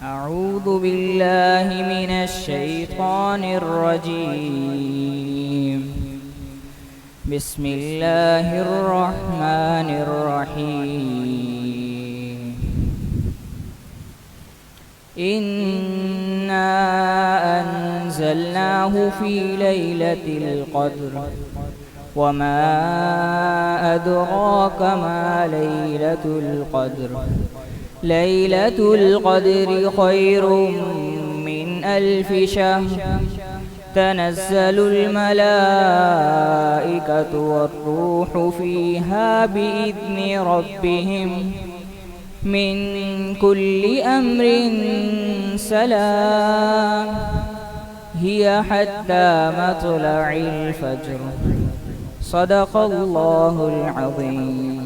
أعوذ بالله من الشيطان الرجيم. بسم الله الرحمن الرحيم. إنا أنزلناه في ليلة القدر وما أدراك ما ليلة القدر. ليلة القدر خير من 1000 شهر. تنزل الملائكة والروح فيها بإذن ربهم من كل أمر سلام هي حتى مطلع الفجر. صدق الله العظيم.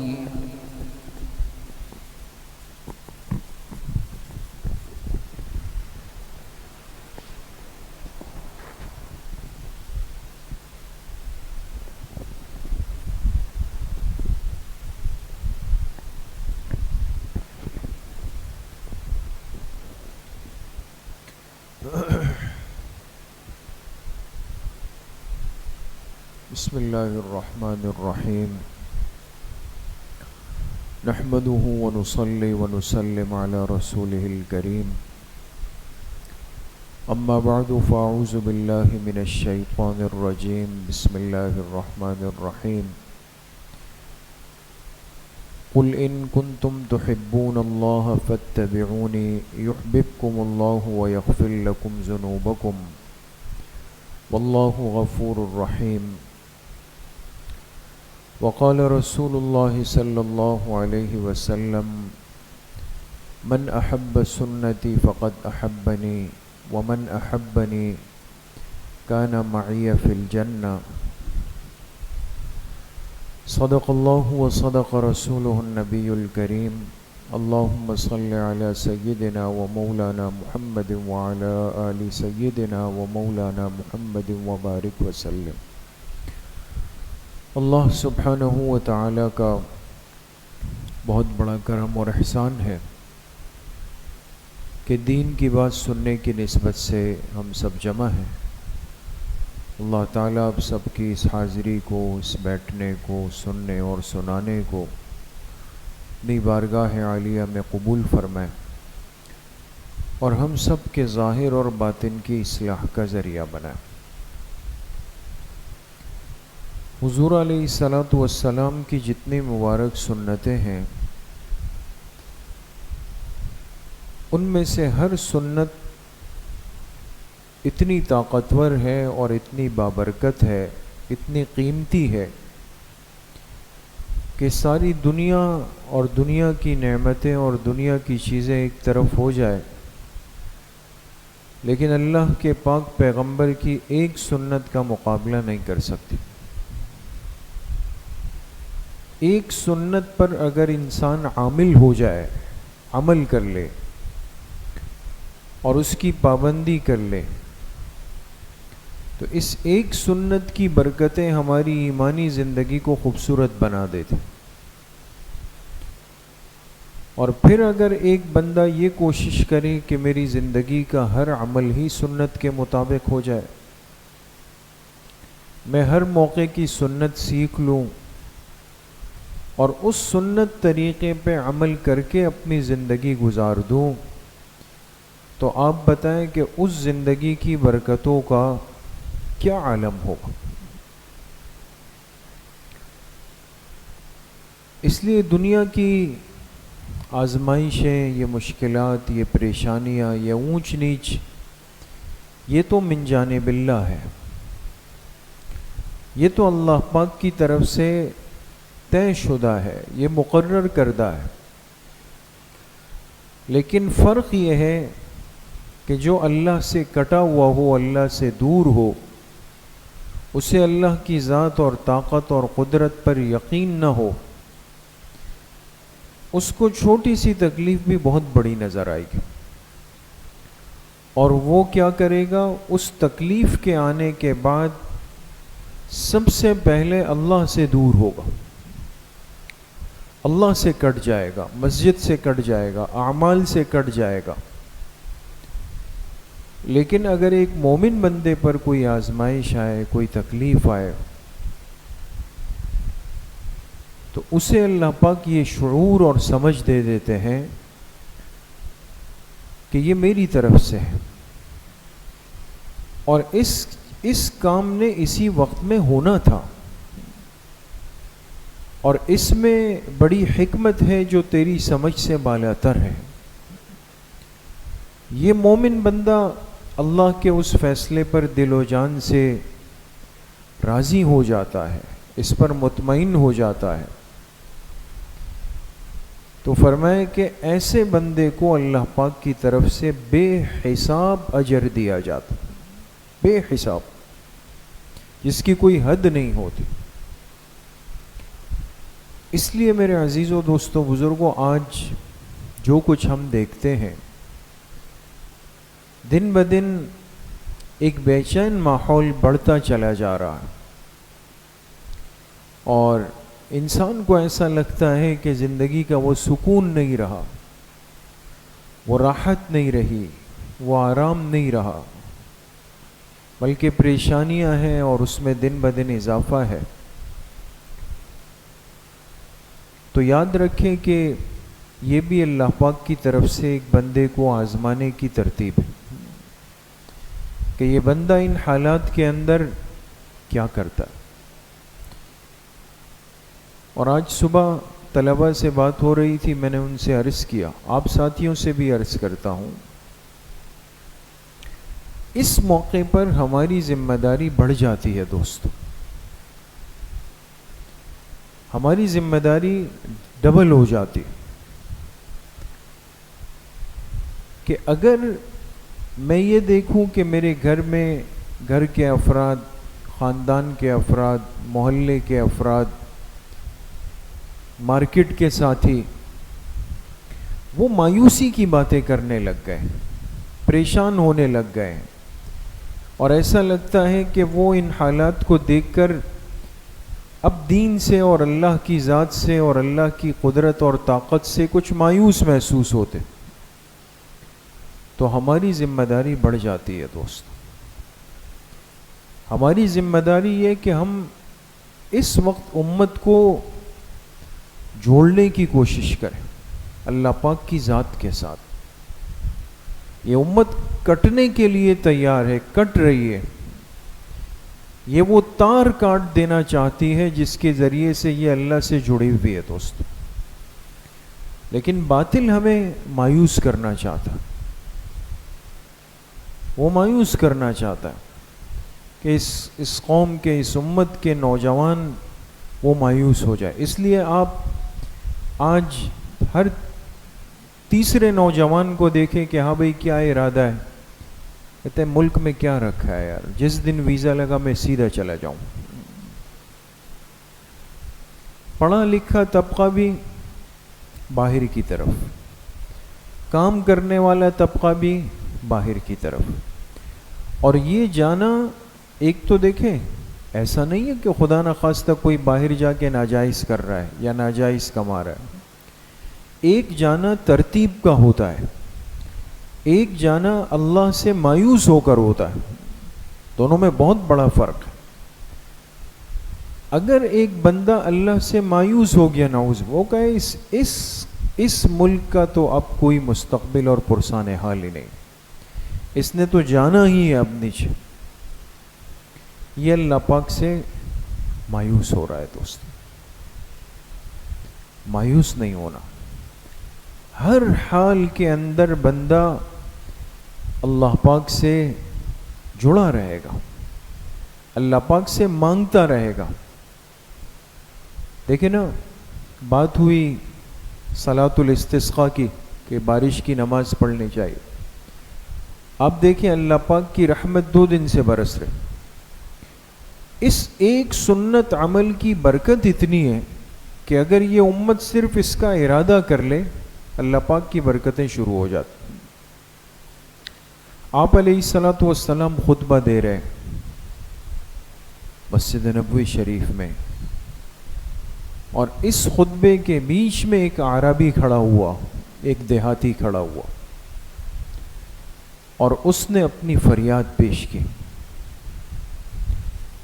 بسم الله الرحمن الرحيم. نحمده ونصلي ونسلم على رسوله الكريم. أما بعد فأعوذ بالله من الشيطان الرجيم. بسم الله الرحمن الرحيم. قل إن كنتم تحبون الله فاتبعوني يحببكم الله ويغفر لكم ذنوبكم والله غفور رحيم. وقال رسول الله صلى الله عليه وسلم: من أحب سنتي فقد أحبني ومن أحبني كان معي في الجنة. صدق الله وصدق رسوله النبي الكريم. اللهم صل على سيدنا ومولانا محمد وعلى آل سيدنا ومولانا محمد وبارك وسلم. اللہ سبحانہ و تعالی کا بہت بڑا کرم اور احسان ہے کہ دین کی بات سننے کی نسبت سے ہم سب جمع ہیں. اللہ تعالیٰ آپ سب کی اس حاضری کو، اس بیٹھنے کو، سننے اور سنانے کو اپنی بارگاہ عالیہ میں قبول فرمائے اور ہم سب کے ظاہر اور باطن کی اصلاح کا ذریعہ بنائے. حضور علیہ الصلاۃ والسلام کی جتنی مبارک سنتیں ہیں ان میں سے ہر سنت اتنی طاقتور ہے اور اتنی بابرکت ہے، اتنی قیمتی ہے کہ ساری دنیا اور دنیا کی نعمتیں اور دنیا کی چیزیں ایک طرف ہو جائے لیکن اللہ کے پاک پیغمبر کی ایک سنت کا مقابلہ نہیں کر سکتی. ایک سنت پر اگر انسان عامل ہو جائے، عمل کر لے اور اس کی پابندی کر لے تو اس ایک سنت کی برکتیں ہماری ایمانی زندگی کو خوبصورت بنا دیتی. اور پھر اگر ایک بندہ یہ کوشش کرے کہ میری زندگی کا ہر عمل ہی سنت کے مطابق ہو جائے، میں ہر موقع کی سنت سیکھ لوں اور اس سنت طریقے پہ عمل کر کے اپنی زندگی گزار دوں، تو آپ بتائیں کہ اس زندگی کی برکتوں کا کیا عالم ہوگا. اس لیے دنیا کی آزمائشیں، یہ مشکلات، یہ پریشانیاں، یہ اونچ نیچ، یہ تو من جانب اللہ ہے، یہ تو اللہ پاک کی طرف سے طے شدہ ہے، یہ مقرر کردہ ہے. لیکن فرق یہ ہے کہ جو اللہ سے کٹا ہوا ہو، اللہ سے دور ہو، اسے اللہ کی ذات اور طاقت اور قدرت پر یقین نہ ہو، اس کو چھوٹی سی تکلیف بھی بہت بڑی نظر آئے گی اور وہ کیا کرے گا؟ اس تکلیف کے آنے کے بعد سب سے پہلے اللہ سے دور ہوگا، اللہ سے کٹ جائے گا، مسجد سے کٹ جائے گا، اعمال سے کٹ جائے گا. لیکن اگر ایک مومن بندے پر کوئی آزمائش آئے، کوئی تکلیف آئے، تو اسے اللہ پاک یہ شعور اور سمجھ دے دیتے ہیں کہ یہ میری طرف سے ہے، اور اس کام نے اسی وقت میں ہونا تھا، اور اس میں بڑی حکمت ہے جو تیری سمجھ سے بالاتر ہے۔ یہ مومن بندہ اللہ کے اس فیصلے پر دل و جان سے راضی ہو جاتا ہے، اس پر مطمئن ہو جاتا ہے۔ تو فرمائے کہ ایسے بندے کو اللہ پاک کی طرف سے بے حساب اجر دیا جاتا، بے حساب، جس کی کوئی حد نہیں ہوتی۔ اس لیے میرے عزیزوں، دوستوں، بزرگوں، آج جو کچھ ہم دیکھتے ہیں، دن بدن ایک بے چین ماحول بڑھتا چلا جا رہا ہے، اور انسان کو ایسا لگتا ہے کہ زندگی کا وہ سکون نہیں رہا، وہ راحت نہیں رہی، وہ آرام نہیں رہا، بلکہ پریشانیاں ہیں اور اس میں دن بدن اضافہ ہے۔ تو یاد رکھیں کہ یہ بھی اللہ پاک کی طرف سے ایک بندے کو آزمانے کی ترتیب ہے کہ یہ بندہ ان حالات کے اندر کیا کرتا ہے۔ اور آج صبح طلبہ سے بات ہو رہی تھی، میں نے ان سے عرض کیا، آپ ساتھیوں سے بھی عرض کرتا ہوں، اس موقع پر ہماری ذمہ داری بڑھ جاتی ہے دوستو، ہماری ذمہ داری ڈبل ہو جاتی کہ اگر میں یہ دیکھوں کہ میرے گھر میں گھر کے افراد، خاندان کے افراد، محلے کے افراد، مارکیٹ کے ساتھی، وہ مایوسی کی باتیں کرنے لگ گئے، پریشان ہونے لگ گئے، اور ایسا لگتا ہے کہ وہ ان حالات کو دیکھ کر اب دین سے اور اللہ کی ذات سے اور اللہ کی قدرت اور طاقت سے کچھ مایوس محسوس ہوتے، تو ہماری ذمہ داری بڑھ جاتی ہے دوست۔ ہماری ذمہ داری یہ کہ ہم اس وقت امت کو جوڑنے کی کوشش کریں اللہ پاک کی ذات کے ساتھ۔ یہ امت کٹنے کے لیے تیار ہے، کٹ رہی ہے، یہ وہ تار کاٹ دینا چاہتی ہے جس کے ذریعے سے یہ اللہ سے جڑی ہوئی ہے دوست، لیکن باطل ہمیں مایوس کرنا چاہتا، وہ مایوس کرنا چاہتا ہے کہ اس قوم کے، اس امت کے نوجوان وہ مایوس ہو جائے۔ اس لیے آپ آج ہر تیسرے نوجوان کو دیکھیں کہ ہاں بھئی کیا ارادہ ہے، کہتے ہیں ملک میں کیا رکھا ہے یار، جس دن ویزا لگا میں سیدھا چلا جاؤں۔ پڑھا لکھا طبقہ بھی باہر کی طرف، کام کرنے والا طبقہ بھی باہر کی طرف، اور یہ جانا، ایک تو دیکھیں ایسا نہیں ہے کہ خدا نخواستہ کوئی باہر جا کے ناجائز کر رہا ہے یا ناجائز کما رہا ہے، ایک جانا ترتیب کا ہوتا ہے، ایک جانا اللہ سے مایوس ہو کر ہوتا ہے، دونوں میں بہت بڑا فرق ہے۔ اگر ایک بندہ اللہ سے مایوس ہو گیا، نعوذ، وہ کہے اس ملک کا تو اب کوئی مستقبل اور پرسان حال ہی نہیں، اس نے تو جانا ہی ہے اب نیچے، یہ اللہ پاک سے مایوس ہو رہا ہے دوست۔ مایوس نہیں ہونا، ہر حال کے اندر بندہ اللہ پاک سے جڑا رہے گا، اللہ پاک سے مانگتا رہے گا۔ دیکھیں نا، بات ہوئی صلاۃ الاستسقاء کی کہ بارش کی نماز پڑھنی چاہیے، آپ دیکھیں اللہ پاک کی رحمت 2 دن سے برس رہے، اس ایک سنت عمل کی برکت اتنی ہے کہ اگر یہ امت صرف اس کا ارادہ کر لے، اللہ پاک کی برکتیں شروع ہو جاتی۔ آپ علیہ الصلاۃ والسلام خطبہ دے رہے مسجد نبوی شریف میں، اور اس خطبے کے بیچ میں ایک اعرابی کھڑا ہوا، ایک دیہاتی کھڑا ہوا، اور اس نے اپنی فریاد پیش کی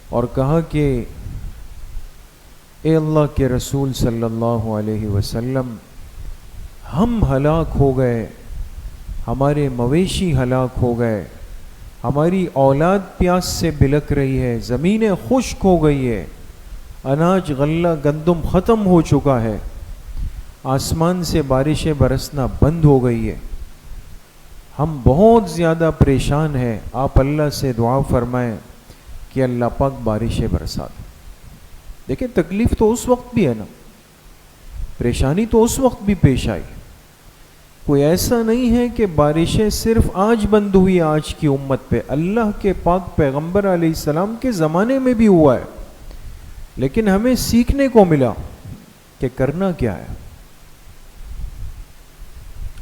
اور کہا کہ اے اللہ کے رسول صلی اللہ علیہ وسلم، ہم ہلاک ہو گئے، ہمارے مویشی ہلاک ہو گئے، ہماری اولاد پیاس سے بلک رہی ہے، زمینیں خشک ہو گئی ہے، اناج غلہ گندم ختم ہو چکا ہے، آسمان سے بارشیں برسنا بند ہو گئی ہے، ہم بہت زیادہ پریشان ہیں، آپ اللہ سے دعا فرمائیں کہ اللہ پاک بارشیں برسا دے۔ دیکھیں تکلیف تو اس وقت بھی ہے نا، پریشانی تو اس وقت بھی پیش آئی، کوئی ایسا نہیں ہے کہ بارشیں صرف آج بند ہوئی آج کی امت پہ، اللہ کے پاک پیغمبر علیہ السلام کے زمانے میں بھی ہوا ہے، لیکن ہمیں سیکھنے کو ملا کہ کرنا کیا ہے۔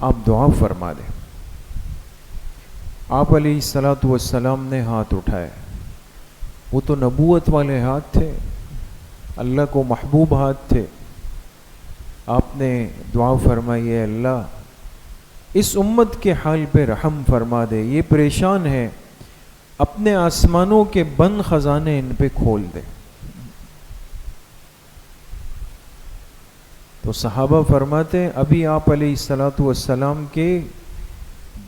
آپ دعا فرما دیں۔ آپ علیہ السلام نے ہاتھ اٹھائے، وہ تو نبوت والے ہاتھ تھے، اللہ کو محبوب ہاتھ تھے۔ آپ نے دعا فرمائی، اے اللہ اس امت کے حال پہ رحم فرما دے، یہ پریشان ہے، اپنے آسمانوں کے بند خزانے ان پہ کھول دے۔ تو صحابہ فرماتے ہیں ابھی آپ علیہ السلام کے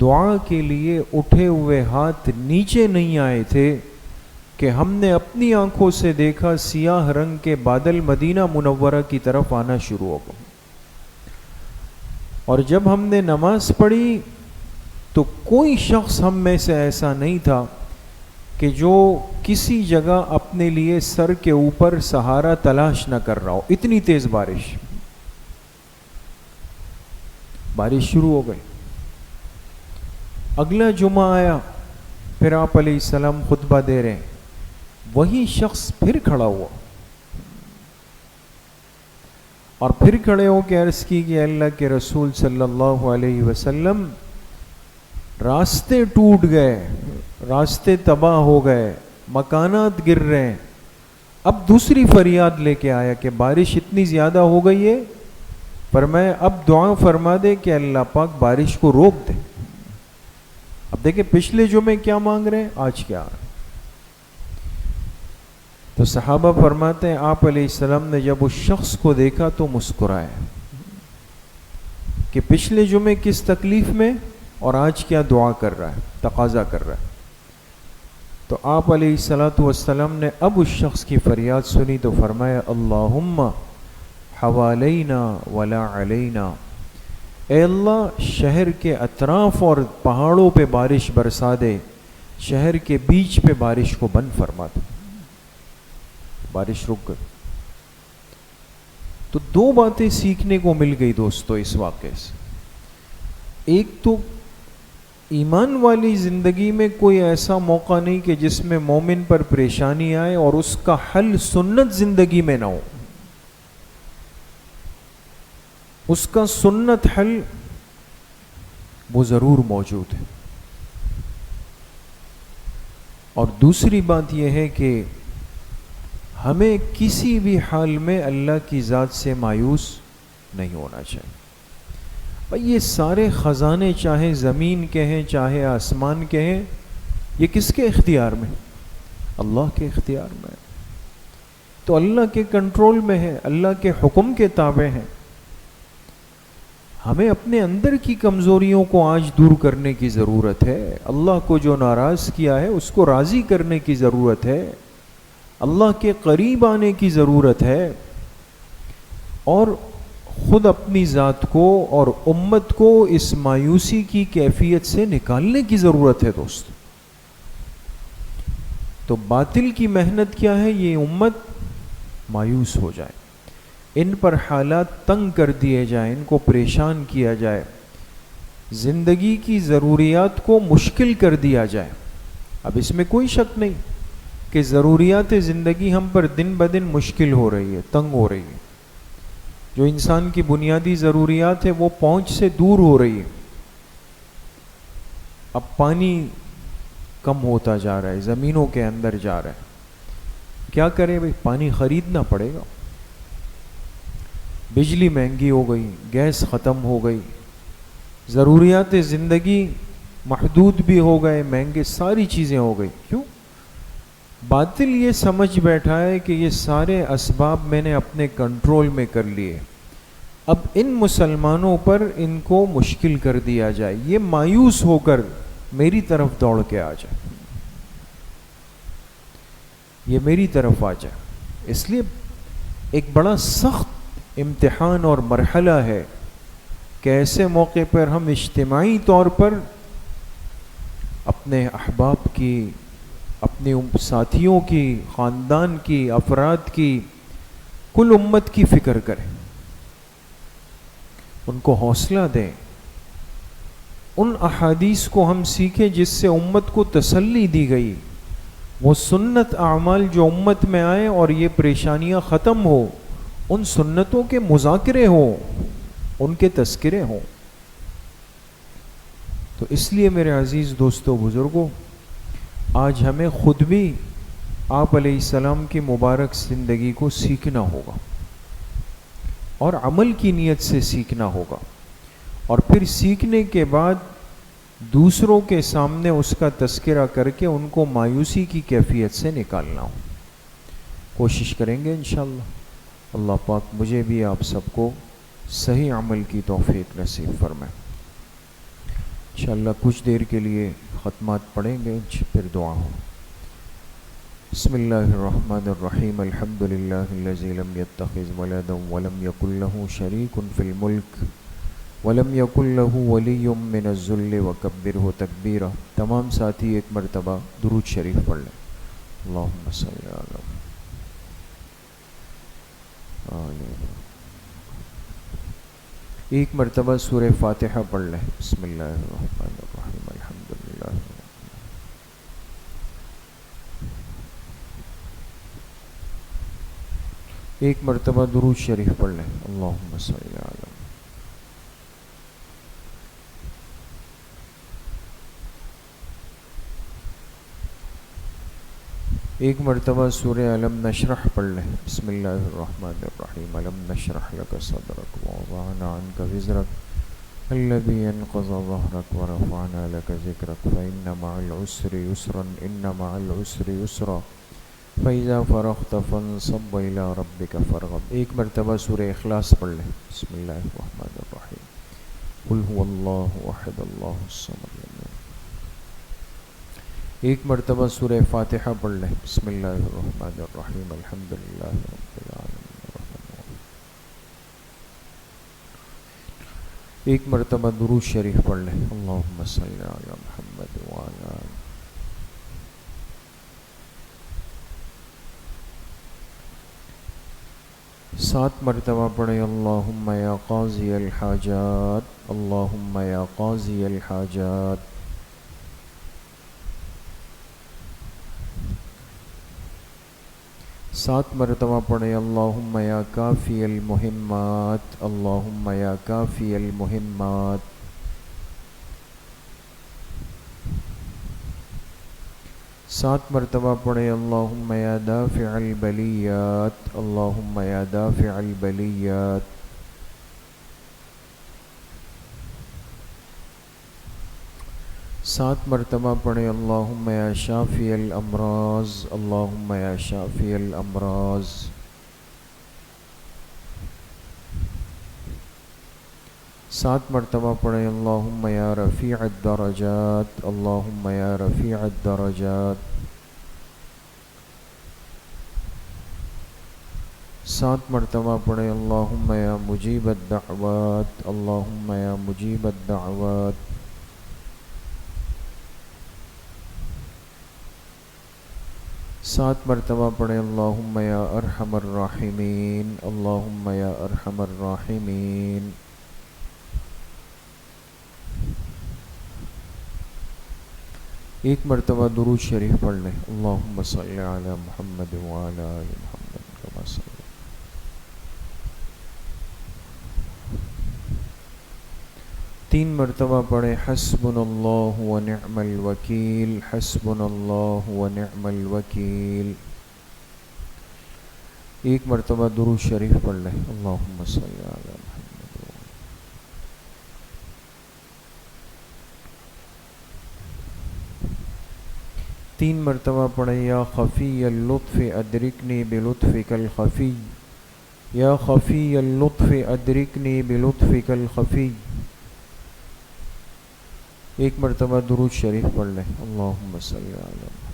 دعا کے لیے اٹھے ہوئے ہاتھ نیچے نہیں آئے تھے کہ ہم نے اپنی آنکھوں سے دیکھا سیاہ رنگ کے بادل مدینہ منورہ کی طرف آنا شروع ہو گئے، اور جب ہم نے نماز پڑھی تو کوئی شخص ہم میں سے ایسا نہیں تھا کہ جو کسی جگہ اپنے لیے سر کے اوپر سہارا تلاش نہ کر رہا ہو، اتنی تیز بارش شروع ہو گئی۔ اگلا جمعہ آیا، پھر آپ علیہ السلام خطبہ دے رہے ہیں، وہی شخص پھر کھڑا ہوا اور پھر کھڑے ہو کے عرض کی کہ اللہ کے رسول صلی اللہ علیہ وسلم، راستے ٹوٹ گئے، راستے تباہ ہو گئے، مکانات گر رہے ہیں۔ اب دوسری فریاد لے کے آیا کہ بارش اتنی زیادہ ہو گئی ہے، فرمایا اب دعا فرما دے کہ اللہ پاک بارش کو روک دے۔ اب دیکھیں پچھلے جمعے کیا مانگ رہے ہیں، آج کیا آ رہے ہیں۔ تو صحابہ فرماتے ہیں آپ علیہ السلام نے جب اس شخص کو دیکھا تو مسکرائے کہ پچھلے جمعے کس تکلیف میں اور آج کیا دعا کر رہا ہے، تقاضا کر رہا ہے۔ تو آپ علیہ السلام نے اب اس شخص کی فریاد سنی تو فرمایا اللہم حوالینا ولا علینا، اے اللہ شہر کے اطراف اور پہاڑوں پہ بارش برسا دے، شہر کے بیچ پہ بارش کو بند فرما دے۔ بارش رک گئی۔ تو دو باتیں سیکھنے کو مل گئی دوستو اس واقعے سے۔ ایک تو ایمان والی زندگی میں کوئی ایسا موقع نہیں کہ جس میں مومن پر پریشانی آئے اور اس کا حل سنت زندگی میں نہ ہو، اس کا سنت حل وہ ضرور موجود ہے۔ اور دوسری بات یہ ہے کہ ہمیں کسی بھی حال میں اللہ کی ذات سے مایوس نہیں ہونا چاہیے۔ بھائی یہ سارے خزانے چاہے زمین کے ہیں چاہے آسمان کے ہیں، یہ کس کے اختیار میں؟ اللہ کے اختیار میں۔ تو اللہ کے کنٹرول میں ہے، اللہ کے حکم کے تابع ہیں۔ ہمیں اپنے اندر کی کمزوریوں کو آج دور کرنے کی ضرورت ہے، اللہ کو جو ناراض کیا ہے اس کو راضی کرنے کی ضرورت ہے، اللہ کے قریب آنے کی ضرورت ہے، اور خود اپنی ذات کو اور امت کو اس مایوسی کی کیفیت سے نکالنے کی ضرورت ہے دوست۔ تو باطل کی محنت کیا ہے؟ یہ امت مایوس ہو جائے، ان پر حالات تنگ کر دیے جائیں، ان کو پریشان کیا جائے، زندگی کی ضروریات کو مشکل کر دیا جائے۔ اب اس میں کوئی شک نہیں کہ ضروریات زندگی ہم پر دن بدن مشکل ہو رہی ہے، تنگ ہو رہی ہے۔ جو انسان کی بنیادی ضروریات ہے وہ پہنچ سے دور ہو رہی ہے۔ اب پانی کم ہوتا جا رہا ہے، زمینوں کے اندر جا رہا ہے، کیا کریں بھائی؟ پانی خریدنا پڑے گا، بجلی مہنگی ہو گئی، گیس ختم ہو گئی، ضروریات زندگی محدود بھی ہو گئے، مہنگے، ساری چیزیں ہو گئی. کیوں؟ باطل یہ سمجھ بیٹھا ہے کہ یہ سارے اسباب میں نے اپنے کنٹرول میں کر لیے، اب ان مسلمانوں پر ان کو مشکل کر دیا جائے، یہ مایوس ہو کر میری طرف دوڑ کے آ جائے، یہ میری طرف آ جائے. اس لیے ایک بڑا سخت امتحان اور مرحلہ ہے کہ ایسے موقع پر ہم اجتماعی طور پر اپنے احباب کی، اپنے ساتھیوں کی، خاندان کی، افراد کی، کل امت کی فکر کریں، ان کو حوصلہ دیں، ان احادیث کو ہم سیکھیں جس سے امت کو تسلی دی گئی، وہ سنت اعمال جو امت میں آئے اور یہ پریشانیاں ختم ہو، ان سنتوں کے مذاکرے ہوں، ان کے تذکرے ہوں. تو اس لیے میرے عزیز دوستو بزرگوں، آج ہمیں خود بھی آپ علیہ السلام کی مبارک زندگی کو سیکھنا ہوگا اور عمل کی نیت سے سیکھنا ہوگا، اور پھر سیکھنے کے بعد دوسروں کے سامنے اس کا تذکرہ کر کے ان کو مایوسی کی کیفیت سے نکالنا ہو. کوشش کریں گے انشاءاللہ. اللہ پاک مجھے بھی آپ سب کو صحیح عمل کی توفیق نصیب فرمائے. انشاءاللہ کچھ دیر کے لیے ختمات پڑھیں گے، پھر دعا ہو. بسم اللہ الرحمن الرحیم. الحمد للہ الذی لم یتخذ ولدا ولم یکن له شریک فی الملک ولم یکن له ولی من الذل وکبرہ تکبیرا. تمام ساتھی ایک مرتبہ درود شریف پڑھ لیں. اللہم صلی علی ایک مرتبہ سورہ فاتحہ پڑھ لیں. بسم اللہ الرحمن الرحیم. الحمدللہ. ایک مرتبہ درود شریف پڑھ لیں. اللہم صلی علی. ایک مرتبہ سورہ علم نشرح پڑھ لیں. بسم اللہ الرحمن الرحیم. علم نشرح لک صدرک ووضعنا عنک وزرک الذی انقض ظہرک ورفعنا لک ذکرک فإن مع العسر یسرا ان مع العسر یسرا فإذا فرغت فانصب إلی ربک فارغب. ایک مرتبہ سورہ اخلاص پڑھ لیں. بسم اللہ الرحمن الرحیم. قل هو اللہ احد اللہ الصمد. ایک مرتبہ سورہ فاتحہ پڑھ لیں. بسم اللہ الرحمن الرحیم. الحمدللہ رب العالمین. ایک مرتبہ درود شریف پڑھ لیں. اللہم صلی علی محمد وعلی آلہ. سات مرتبہ پڑھیں. اللہم یا قاضی الحاجات، اللہم یا قاضی الحاجات. سات مرتبہ پڑھیں. اللہم یا کافی المہمات، اللہم یا کافی المہمات. سات مرتبہ پڑھیں. اللہم یا دافع البلیات، اللہم یا دافع البلیات. سات مرتبہ پڑھیں. اللہم یا شافی الامراض، اللہم یا شافی الامراض. سات مرتبہ پڑھیں. اللہم یا رفیع الدرجات، اللہم یا رفیع الدرجات. سات مرتبہ پڑھیں. اللہم یا مجیب الدعوات، اللہم یا مجیب الدعوات. سات مرتبہ پڑھیں. اللہم یا ارحم الراحمین، اللہم یا ارحم الراحمین. ایک مرتبہ درود شریف پڑھ لیں. اللہم صلی علی محمد وعلی آل محمد کما صلی. تین مرتبہ پڑھیں. حسبنا اللہ ونعم الوکیل، حسبنا اللہ ونعم الوکیل. ایک مرتبہ درود شریف پڑھ لیں. اللہم صلی علی محمد. 3 مرتبہ پڑھیں یا خفی اللطف ادرکنی بلطفک الخفی، یا خفی اللطف ادرکنی بلطفک الخفی۔ ایک مرتبہ درود شریف پڑھ لیں، اللہم صلی علی محمد۔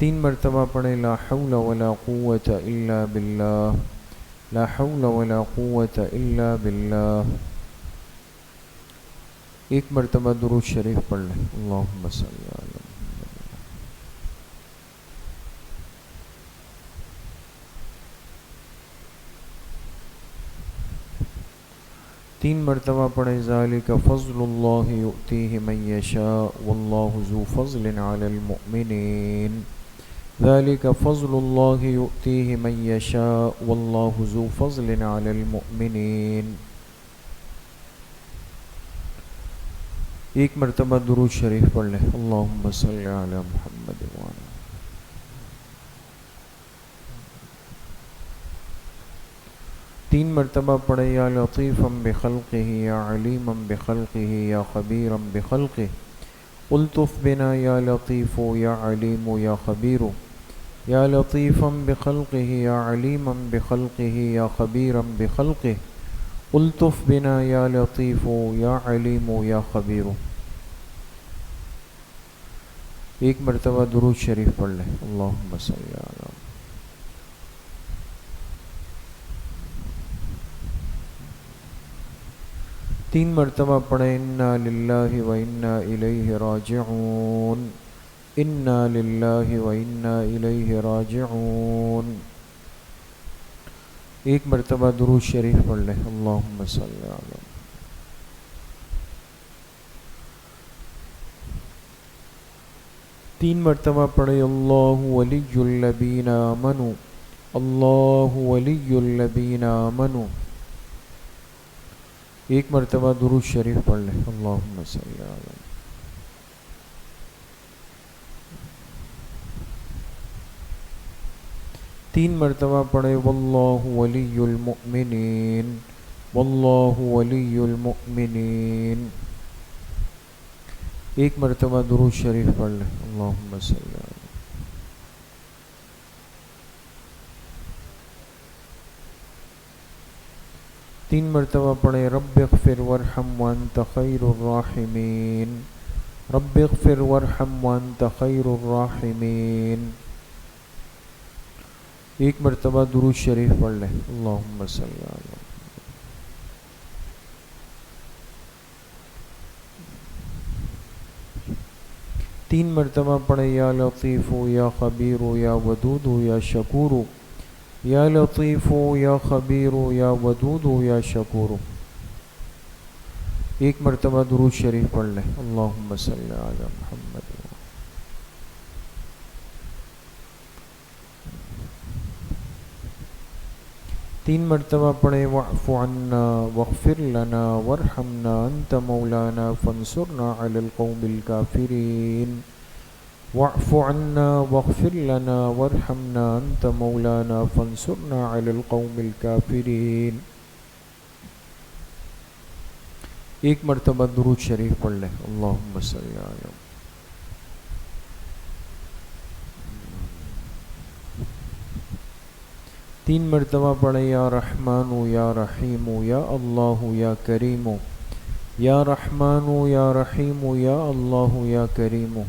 3 مرتبہ پڑھیں لا حول ولا قوة الا باللہ، لا حول ولا قوة الا باللہ۔ ایک مرتبہ درود شریف پڑھ لیں، اللہم صلی علی محمد۔ 3 مرتبہ پڑھیں ذالک فضل اللہ یؤتیہ من یشاء واللہ ذو فضل علی المؤمنین، ذالک فضل اللہ یؤتیہ من یشاء واللہ ذو فضل علی المؤمنین۔ ایک مرتبہ درود شریف پڑھ لیں، اللہم صلی علی محمد وعلی۔ 3 مرتبہ پڑھیں یا لطیفا بخلقہ یا علیما بخلقہ یا خبیرا بخلقہ، الطف بنا یا لطیف یا علیم یا خبیر، یا لطیفا بخلقہ یا علیما بخلقہ یا خبیرا بخلقہ، الطف بنا یا لطیف یا علیم یا خبیر۔ ایک مرتبہ درود شریف پڑھ لیں، اللہم صلی علی محمد۔ 3 مرتبہ پڑھیں انا للہ و انا الیہ راجعون، انا للہ و انا الیہ راجعون۔ ایک مرتبہ درود شریف پڑھ لیں، اللہم صلی علی محمد۔ 3 مرتبہ پڑھیں اللہ ولی الذین آمنوا، اللہ ولی الذین آمنوا۔ ایک مرتبہ درود شریف پڑھ لیں، اللہم صلی علی محمد۔ 3 مرتبہ پڑھیں واللہ ولی المؤمنین، واللہ ولی المؤمنین۔ ایک مرتبہ درود شریف پڑھ لیں، اللہم صلی علی محمد۔ 3 مرتبہ پڑھیں رب اغفر وارحم وانت خیر الراحمین، رب اغفر وارحم وانت خیر الراحمین۔ ایک مرتبہ درود شریف پڑھ لیں، اللہم صلی علی محمد۔ 3 مرتبہ پڑھیں یا لطیف یا خبیر یا ودود یا شکور، یا لطیف یا خبیر یا ودود یا شکور۔ ایک مرتبہ درود شریف پڑھ لیں، اللہم صلی علی محمد۔ 3 مرتبہ پڑھیں واعف عنا واغفر لنا وارحمنا انت مولانا فانصرنا علی القوم الکافرین، واعف عنا واغفر لنا وارحمنا انت مولانا فانصرنا علی القوم الکافرین۔ ایک مرتبہ درود شریف پڑھ لیں، اللہم صلی علی محمد۔ 3 مرتبہ پڑھیں یا رحمان یا رحیم یا اللہ یا کریم، یا رحمان یا رحیم یا اللہ یا کریم۔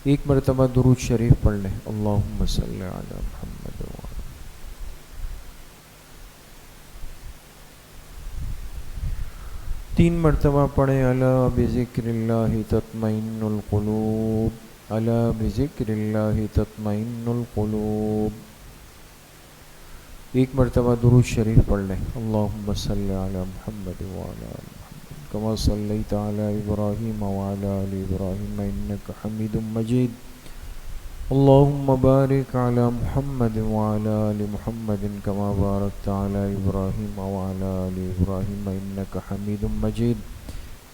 ایک مرتبہ درود شریف پڑھ لیں، اللہم صلی علی محمد۔ 3 مرتبہ پڑھیں الا بذکر اللہ تطمئن القلوب، الا بذکر اللہ تطمئن القلوب۔ ایک مرتبہ درود شریف پڑھ لیں، اللہم صلی علی محمد وعلی آل محمد کما صلیت علی ابراہیم وعلی آل ابراہیم انک حمید مجید، اللہم بارک علی محمد وعلی آل محمد کما بارکت علی ابراہیم وعلی آل ابراہیم انک حمید مجید۔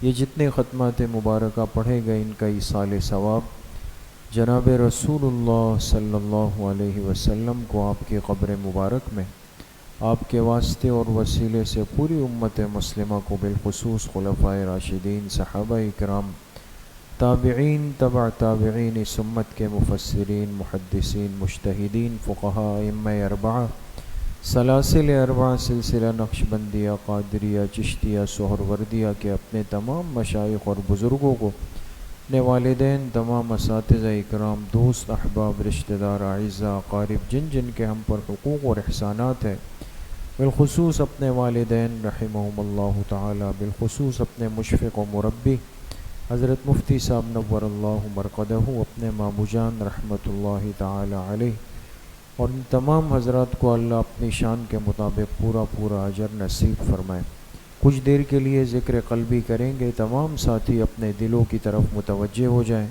یہ جتنے ختمات مبارکہ پڑھے گئے ان کا ایصال ثواب جناب رسول اللہ صلی اللہ علیہ وسلم کو آپ کے قبر مبارک میں آپ کے واسطے اور وسیلے سے پوری امت مسلمہ کو بالخصوص خلفائے راشدین، صحابہ کرام، تابعین، تبع تابعین، اس امت کے مفسرین، محدثین، مجتہدین، فقہاء، ائمہ اربعہ، سلاسل اربعہ، سلسلہ نقشبندیہ، قادریہ، چشتیہ، سہروردیہ کے اپنے تمام مشائخ اور بزرگوں کو، اپنے والدین، تمام اساتذہ اکرام، دوست، احباب، رشتہ دار، اعزاء، اقارب، جن جن کے ہم پر حقوق اور احسانات ہیں، بالخصوص اپنے والدین رحمہم اللہ تعالی، بالخصوص اپنے مشفق و مربی حضرت مفتی صاحب نور اللہ مرقدہ، اپنے مامو جان رحمۃ اللہ تعالی علیہ، اور ان تمام حضرات کو اللہ اپنی شان کے مطابق پورا پورا اجر نصیب فرمائے۔ کچھ دیر کے لیے ذکر قلبی کریں گے، تمام ساتھی اپنے دلوں کی طرف متوجہ ہو جائیں،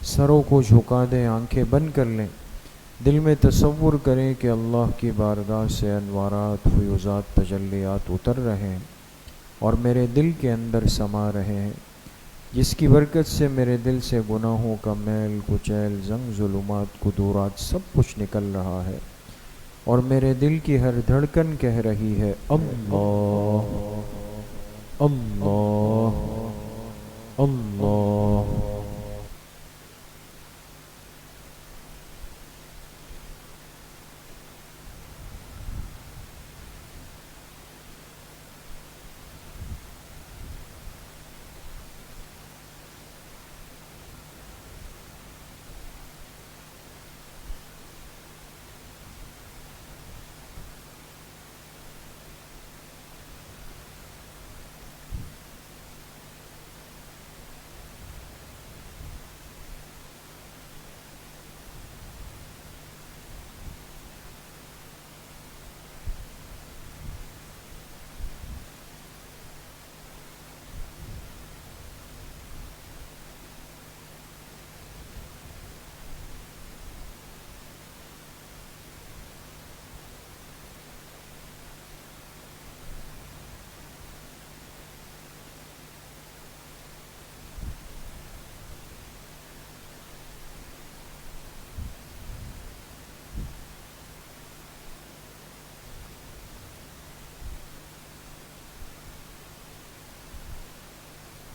سروں کو جھکا دیں، آنکھیں بند کر لیں، دل میں تصور کریں کہ اللہ کی بارگاہ سے انوارات، فیوزات، تجلیات اتر رہے ہیں اور میرے دل کے اندر سما رہے ہیں، جس کی برکت سے میرے دل سے گناہوں کا میل کچیل، زنگ، ظلمات، قدورات سب کچھ نکل رہا ہے، اور میرے دل کی ہر دھڑکن کہہ رہی ہے اللہ اللہ اللہ۔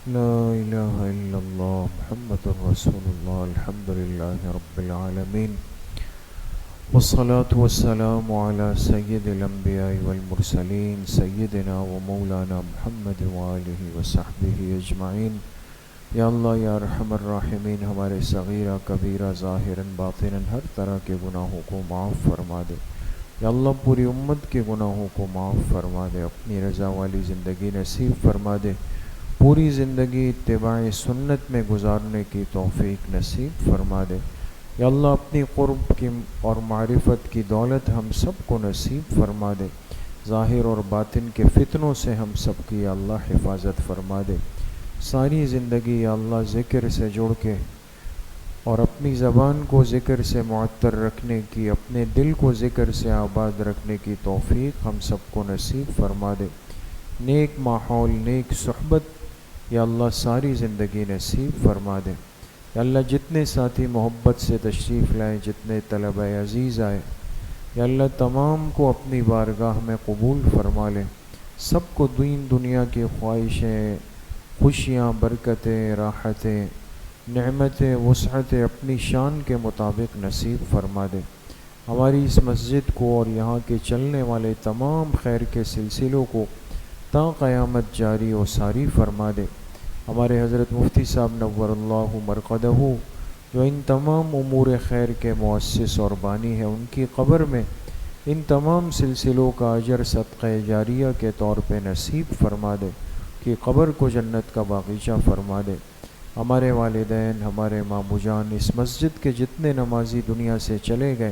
لا الہ الا اللہ محمد رسول اللہ، الحمدللہ رب العالمین، والصلاة والسلام علی سید الانبیاء والمرسلین، سیدنا و مولانا محمد وآلہ وصحبہ اجمعین۔ یا اللہ یا ارحم الراحمین، ہمارے صغیرہ کبیرہ ظاہراً باطناً ہر طرح کے گناہوں کو معاف فرما دے۔ یا اللہ پوری امت کے گناہوں کو معاف فرما دے، اپنی رضا والی زندگی نصیب فرما دے، پوری زندگی اتباع سنت میں گزارنے کی توفیق نصیب فرما دے۔ یا اللہ اپنی قرب کی اور معرفت کی دولت ہم سب کو نصیب فرما دے، ظاہر اور باطن کے فتنوں سے ہم سب کی یا اللہ حفاظت فرما دے۔ ساری زندگی یا اللہ ذکر سے جوڑ کے اور اپنی زبان کو ذکر سے معطر رکھنے کی، اپنے دل کو ذکر سے آباد رکھنے کی توفیق ہم سب کو نصیب فرما دے۔ نیک ماحول، نیک صحبت یا اللہ ساری زندگی نصیب فرما دے۔ یا اللہ جتنے ساتھی محبت سے تشریف لائے، جتنے طلبہ عزیز آئے، یا اللہ تمام کو اپنی بارگاہ میں قبول فرما لے، سب کو دین دنیا کی خواہشیں، خوشیاں، برکتیں، راحتیں، نعمتیں، وسعتیں اپنی شان کے مطابق نصیب فرما دے۔ ہماری اس مسجد کو اور یہاں کے چلنے والے تمام خیر کے سلسلوں کو تا قیامت جاری و ساری فرما دے۔ ہمارے حضرت مفتی صاحب نور اللہ مرقدہ، جو ان تمام امور خیر کے مؤسس اور بانی ہیں، ان کی قبر میں ان تمام سلسلوں کا اجر صدقہ جاریہ کے طور پہ نصیب فرما دے، کہ قبر کو جنت کا باغیچہ فرما دے۔ ہمارے والدین، ہمارے مامو جان، اس مسجد کے جتنے نمازی دنیا سے چلے گئے،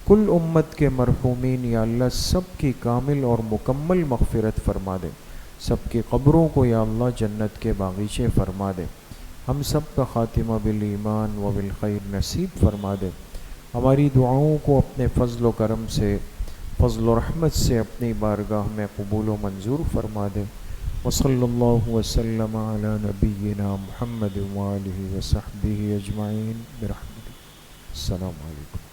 کل امت کے مرحومین یا اللہ سب کی کامل اور مکمل مغفرت فرما دے، سب کی قبروں کو یا اللہ جنت کے باغیچے فرما دے، ہم سب کا خاتمہ بالایمان و بالخیر نصیب فرما دے۔ ہماری دعاؤں کو اپنے فضل و کرم سے، فضل و رحمت سے اپنی بارگاہ میں قبول و منظور فرما دے۔ وصلی اللہ وسلم علی نبینا محمد وآلہ وصحبہ اجمعین برحمتہ۔ السلام علیکم۔